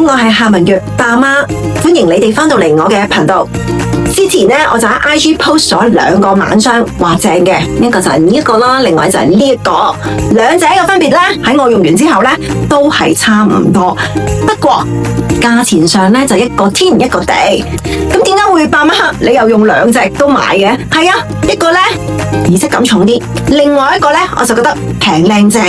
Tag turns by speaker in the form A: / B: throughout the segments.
A: 我係夏文月爸媽，歡迎你哋返到嚟我嘅頻道。之前呢，我就喺 IG post 咗2個晚霜，話正嘅，一個就係呢一個啦，另外就係呢一個，兩者嘅分別呢，喺我用完之後呢，都係差唔多，不過價錢上呢，就一個天一個地。咁點解會爸媽你又用兩隻都買嘅？係啊，一個呢，儀式感重啲，另外一個呢，我就覺得平靚正。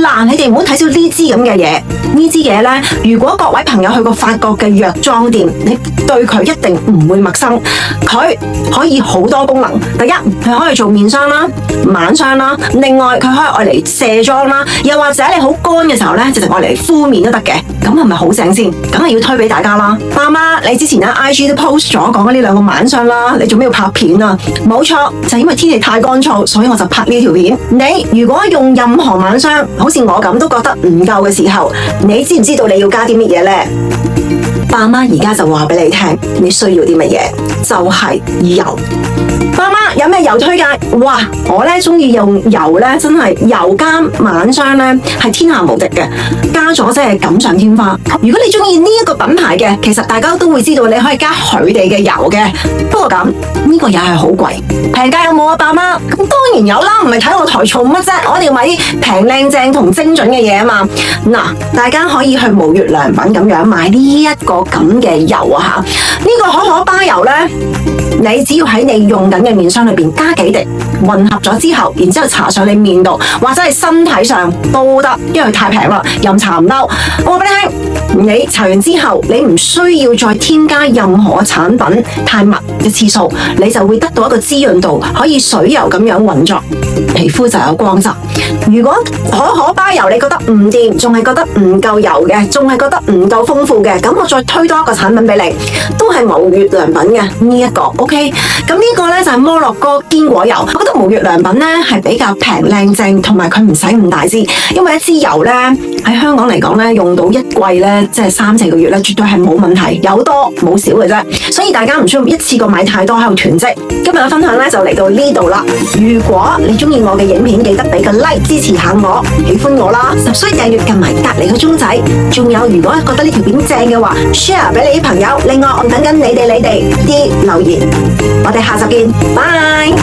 A: 嗱，你哋唔好睇少呢支咁嘅嘢，呢支嘢呢，如果各位朋友去過法國嘅藥妝店，你對佢一定唔會陌生。佢可以好多功能，第一，佢可以做面霜啦、晚霜啦，另外佢可以愛嚟卸妝啦，又或者你好乾嘅時候呢，直接愛嚟敷面都得嘅。咁係咪好正先？梗係要推俾大家啦。爸媽，你之前喺 IG 都 post 咗講呢兩個晚霜啦，你做咩要拍片啊？冇錯，就係因為天氣太乾燥，所以我就拍呢條片。你如果用任何晚霜，好似我咁都覺得唔夠嘅時候，你知唔知道你要加啲乜嘢呢？爸媽而家就話俾你聽，你需要啲乜嘢？就係油。爸媽有咩油推介？哇！我呢中意用油呢，真係油加晚霜呢係天下無敵嘅，加咗真係錦上添花。如果你中意呢一個品牌嘅，其實大家都會知道你可以加佢哋嘅油嘅。不過咁呢個又係好貴，平價有冇啊？爸媽咁當然有啦，唔係睇我台做乜啫？我哋要買啲平靚正同精準嘅嘢啊嘛。嗱，大家可以去無月良品咁樣買呢一個咁嘅油啊吓，呢個可可巴油呢，你只要喺你用緊嘅面霜裏邊加幾滴，混合咗之後，然之後搽上你面度或者係身體上都得，因為太平啦，任搽唔嬲。我話俾你聽，你搽完之後，你唔需要再添加任何產品太密嘅次數，你就會得到一個滋潤度，可以水油咁樣運作，皮膚就有光澤。如果可可巴油你覺得唔掂，仲係覺得唔夠油嘅，仲係覺得唔夠豐富嘅，咁我再推多一個產品俾你，都係無月良品嘅呢一個 OK。咁呢個呢，就係摩洛哥堅果油，我覺得無月良品呢係比較平靚正，同埋佢唔使咁大支，因為一支油呢，喺香港嚟講呢，用到一季呢，即係3-4個月呢，絕對係冇問題，有多冇少嘅啫。所以大家唔需要一次過買太多喺度囤積。今日嘅分享呢，就嚟到呢度啦。如果你中意我嘅影片，記得俾個 like 支持下我，喜歡我啦，subscribe訂閱撳埋隔籬個鐘仔。仲有，如果覺得呢條片正嘅話 ，share 俾你啲朋友。另外，我等緊你哋啲留言。我哋下集見，拜。